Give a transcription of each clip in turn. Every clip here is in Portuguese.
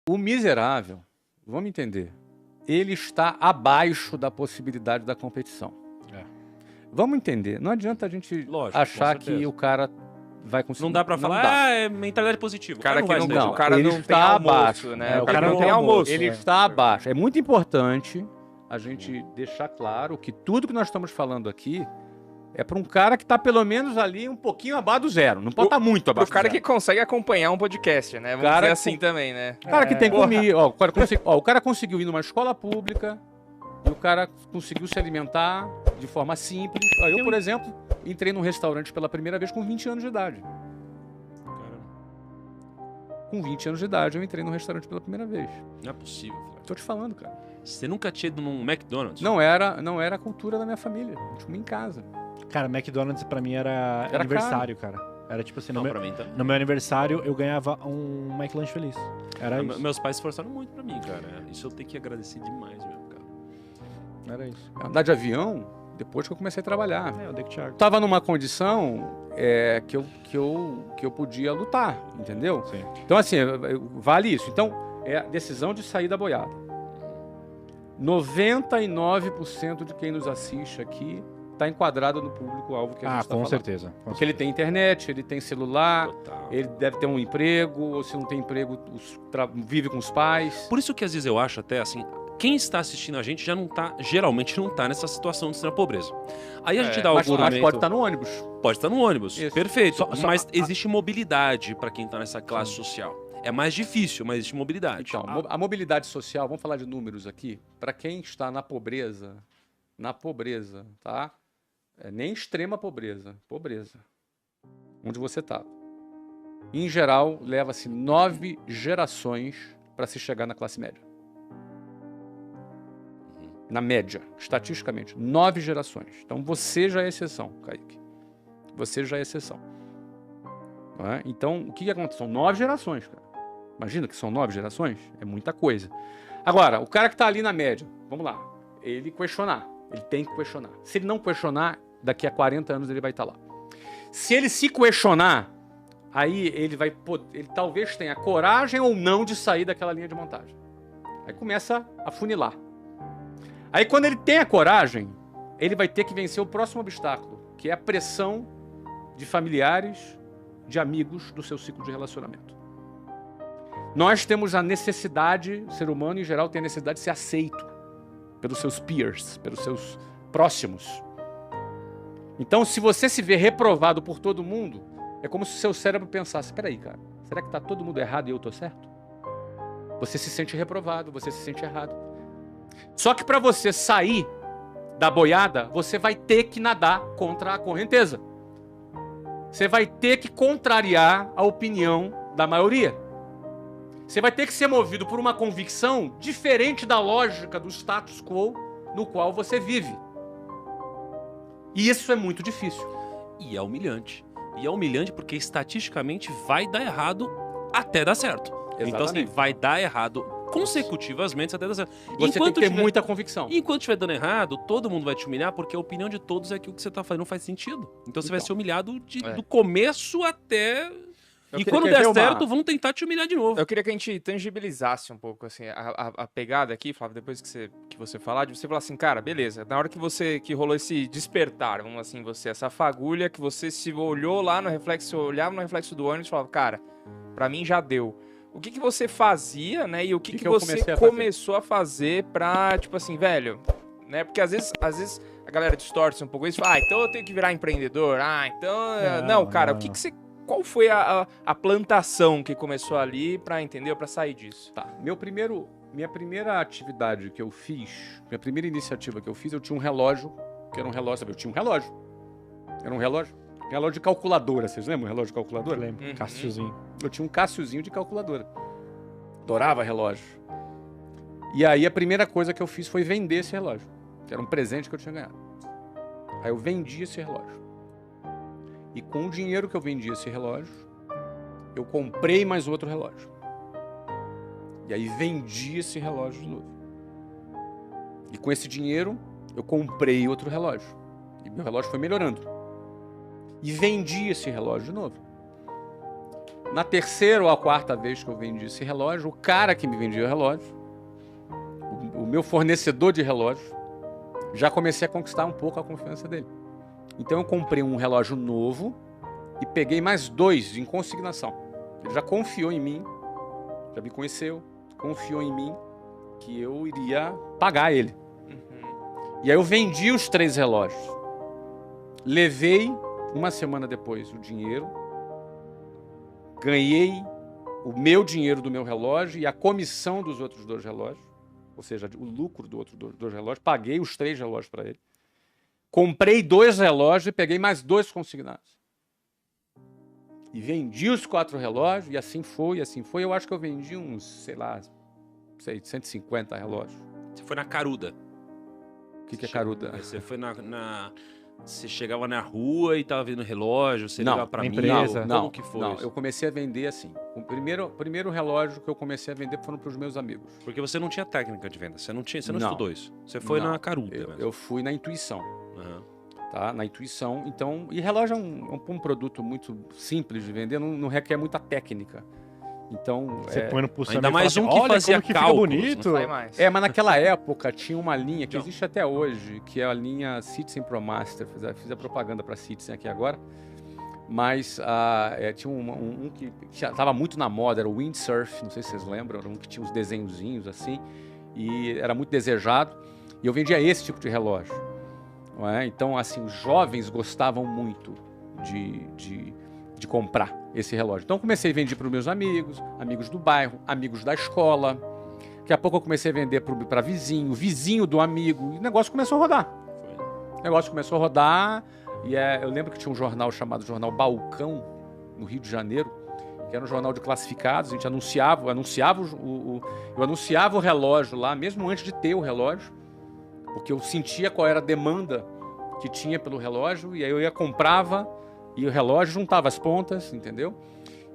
O miserável, vamos entender, ele está abaixo da possibilidade da competição. Vamos entender, não adianta a gente achar que o cara vai conseguir. Não dá pra falar, é mentalidade positiva. O cara não o cara ele não está tem abaixo, almoço, né? o cara não tem almoço. Ele está abaixo. É muito importante a gente deixar claro que tudo que nós estamos falando aqui é para um cara que está pelo menos ali um pouquinho abaixo do zero. Não pode estar muito abaixo do zero. O cara que consegue acompanhar um podcast, né? Vamos dizer assim também, né? O cara que tem comida. O cara conseguiu ir numa escola pública e o cara conseguiu se alimentar de forma simples. Eu, por exemplo, entrei num restaurante pela primeira vez com 20 anos de idade. Com 20 anos de idade, eu entrei num restaurante pela primeira vez. Não é possível, cara. Tô te falando, cara. Você nunca tinha ido num McDonald's? Não era a cultura da minha família. A gente comia em casa. Cara, McDonald's pra mim era aniversário, cara. Era tipo assim, no meu aniversário eu ganhava um McLanche feliz. Era isso. Meus pais se esforçaram muito pra mim, cara. Isso eu tenho que agradecer demais mesmo, cara. Era isso. Andar de avião, depois que eu comecei a trabalhar. Eu dei com o Thiago. Tava numa condição que eu podia lutar, entendeu? Sim. Então, assim, vale isso. Então, é a decisão de sair da boiada. 99% de quem nos assiste aqui está enquadrado no público-alvo que a gente está falando. Com certeza. Porque ele tem internet, ele tem celular, ele deve ter um emprego, ou se não tem emprego, vive com os pais. Por isso que às vezes eu acho até assim, quem está assistindo a gente geralmente não tá nessa situação de extrema pobreza. Aí a gente dá o argumento... Mas pode estar no ônibus. Pode estar no ônibus, Isso. perfeito. Mas existe mobilidade para quem está nessa classe social. É mais difícil, mas existe mobilidade. Então, a mobilidade social, vamos falar de números aqui, para quem está na pobreza, tá? Nem extrema pobreza, onde você está. Em geral, leva-se 9 gerações para se chegar na classe média. Na média, estatisticamente, 9 gerações. Então você já é exceção, Kaique. Você já é exceção. Não é? Então, o que acontece? São 9 gerações, cara. Imagina que são 9 gerações? É muita coisa. Agora, o cara que está ali na média, vamos lá, ele questionar. Ele tem que questionar. Se ele não questionar, daqui a 40 anos ele vai estar lá. Se ele se questionar, aí ele talvez tenha coragem ou não de sair daquela linha de montagem. Aí começa a funilar. Aí quando ele tem a coragem, ele vai ter que vencer o próximo obstáculo, que é a pressão de familiares, de amigos do seu ciclo de relacionamento. Nós temos a necessidade, o ser humano em geral tem a necessidade de ser aceito pelos seus peers, pelos seus próximos. Então, se você se vê reprovado por todo mundo, é como se o seu cérebro pensasse, espera aí, cara, será que tá todo mundo errado e eu tô certo? Você se sente reprovado, você se sente errado. Só que para você sair da boiada, você vai ter que nadar contra a correnteza. Você vai ter que contrariar a opinião da maioria. Você vai ter que ser movido por uma convicção diferente da lógica do status quo no qual você vive. E isso é muito difícil. E é humilhante. E é humilhante porque estatisticamente vai dar errado até dar certo. Exatamente. Então, assim, vai dar errado consecutivamente até dar certo. Você tem que ter muita convicção. E enquanto estiver dando errado, todo mundo vai te humilhar, porque a opinião de todos é que o que você está fazendo não faz sentido. Então você vai ser humilhado do começo até... E quando der certo, vão tentar te humilhar de novo. Eu queria que a gente tangibilizasse um pouco assim, a pegada aqui, Flávio, depois que você falar, de você falar assim, cara, beleza, na hora que rolou esse despertar, vamos assim, essa fagulha, que você se olhou lá no reflexo, olhava no reflexo do ônibus e falava, cara, pra mim já deu. O que você fazia, né, e o que você começou a fazer pra, tipo assim, velho, né, porque às vezes a galera distorce um pouco isso, fala, então eu tenho que virar empreendedor, então, não, cara, o que você... Qual foi a plantação que começou ali para entender, para sair disso? Tá. Minha primeira atividade que eu fiz, minha primeira iniciativa que eu fiz, eu tinha um relógio, que era um relógio, sabe? Eu tinha um relógio. Era um relógio de calculadora, vocês lembram o relógio de calculadora? Eu lembro. Cassiozinho. Eu tinha um Cassiozinho de calculadora. Adorava relógio. E aí a primeira coisa que eu fiz foi vender esse relógio, que era um presente que eu tinha ganhado. Aí eu vendi esse relógio. E com o dinheiro que eu vendi esse relógio, eu comprei mais outro relógio. E aí vendi esse relógio de novo. E com esse dinheiro, eu comprei outro relógio. E meu relógio foi melhorando. E vendi esse relógio de novo. Na terceira ou a quarta vez que eu vendi esse relógio, o cara que me vendia o relógio, o meu fornecedor de relógio, já comecei a conquistar um pouco a confiança dele. Então eu comprei um relógio novo e peguei mais 2 em consignação. Ele já confiou em mim, já me conheceu, confiou em mim que eu iria pagar ele. E aí eu vendi os 3 relógios. Levei, uma semana depois, o dinheiro. Ganhei o meu dinheiro do meu relógio e a comissão dos outros 2 relógios. Ou seja, o lucro do outro 2 relógios. Paguei os 3 relógios para ele. Comprei 2 relógios e peguei mais 2 consignados. E vendi os 4 relógios, e assim foi, e assim foi. Eu acho que eu vendi uns, sei lá, 150 relógios. Você foi na caruda. O que é caruda? Você foi Você chegava na rua e tava vendo relógio, você ligava pra empresa. Como que foi? Não, isso? eu comecei a vender assim. O primeiro relógio que eu comecei a vender foram para os meus amigos. Porque você não tinha técnica de venda, você não estudou isso. Você foi na caruda mesmo. Eu fui na intuição. Uhum. Tá? Na intuição. Então, e relógio é um produto muito simples de vender, não requer muita técnica. Então, você põe no pulsão ainda mais assim, um que fazia que cálculos, bonito. Mas naquela época tinha uma linha que existe até hoje, que é a linha Citizen ProMaster. Fiz a propaganda para Citizen aqui agora. Mas tinha um que estava muito na moda, era o Windsurf, não sei se vocês lembram, era um que tinha uns desenhozinhos assim, e era muito desejado. E eu vendia esse tipo de relógio. Não é? Então, assim, os jovens gostavam muito de comprar esse relógio. Então, eu comecei a vender para os meus amigos, amigos do bairro, amigos da escola. Daqui a pouco eu comecei a vender para vizinho do amigo, e o negócio começou a rodar. E eu lembro que tinha um jornal chamado Jornal Balcão, no Rio de Janeiro, que era um jornal de classificados. A gente anunciava o relógio lá, mesmo antes de ter o relógio, porque eu sentia qual era a demanda que tinha pelo relógio, e aí eu comprava, e o relógio juntava as pontas, entendeu?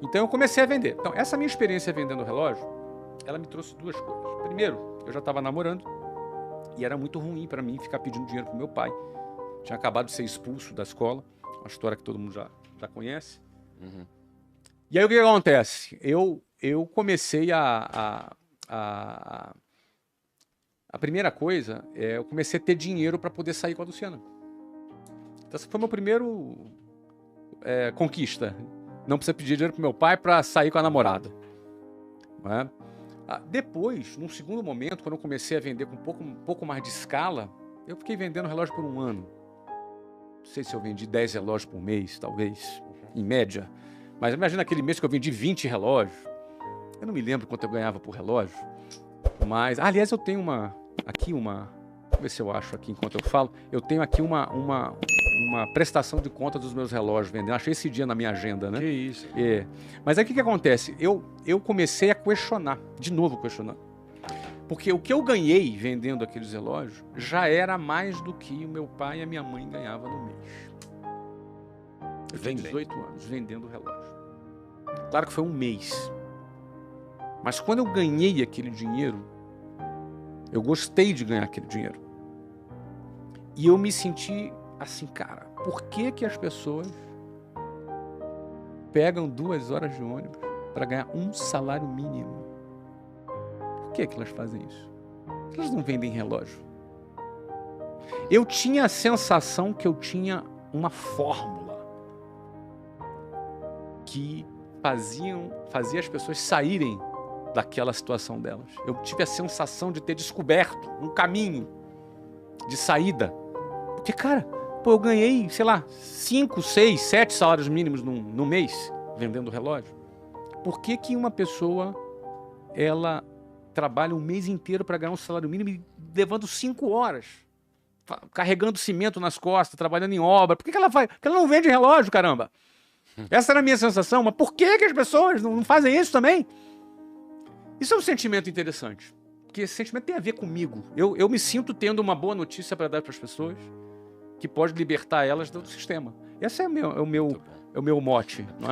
Então eu comecei a vender. Então essa minha experiência vendendo o relógio, ela me trouxe 2 coisas. Primeiro, eu já estava namorando, e era muito ruim para mim ficar pedindo dinheiro pro meu pai. Tinha acabado de ser expulso da escola, uma história que todo mundo já conhece. Uhum. E aí o que acontece? Eu comecei a primeira coisa eu comecei a ter dinheiro para poder sair com a Luciana. Então essa foi meu primeiro conquista. Não precisa pedir dinheiro pro meu pai para sair com a namorada. Não é? Depois, num segundo momento, quando eu comecei a vender com um pouco mais de escala, eu fiquei vendendo relógio por 1 ano. Não sei se eu vendi 10 relógios por mês, talvez, em média. Mas imagina aquele mês que eu vendi 20 relógios. Eu não me lembro quanto eu ganhava por relógio. Mas, aliás, eu tenho aqui uma... Vou ver se eu acho aqui enquanto eu falo. Eu tenho aqui uma prestação de conta dos meus relógios vendendo. Achei esse dia na minha agenda, né? Que isso. Mas aí o que acontece? Eu comecei a questionar, de novo questionar. Porque o que eu ganhei vendendo aqueles relógios já era mais do que o meu pai e a minha mãe ganhavam no mês. Eu tinha 18 anos vendendo relógio. Claro que foi 1 mês. Mas quando eu ganhei aquele dinheiro, eu gostei de ganhar aquele dinheiro. E eu me senti assim, cara, por que as pessoas pegam 2 horas de ônibus para ganhar um salário mínimo? Por que elas fazem isso? Elas não vendem relógio. Eu tinha a sensação que eu tinha uma fórmula que fazia as pessoas saírem daquela situação delas. Eu tive a sensação de ter descoberto um caminho de saída. Porque, cara, eu ganhei, sei lá, 5, 6, 7 salários mínimos no mês vendendo relógio. Por que uma pessoa, ela trabalha um mês inteiro para ganhar um salário mínimo e levando 5 horas, carregando cimento nas costas, trabalhando em obra? Por que ela faz? Porque ela não vende relógio, caramba. Essa era a minha sensação. Mas por que as pessoas não fazem isso também? Isso é um sentimento interessante, porque esse sentimento tem a ver comigo. Eu me sinto tendo uma boa notícia para dar para as pessoas, que pode libertar elas do sistema. Esse é o meu mote, não é?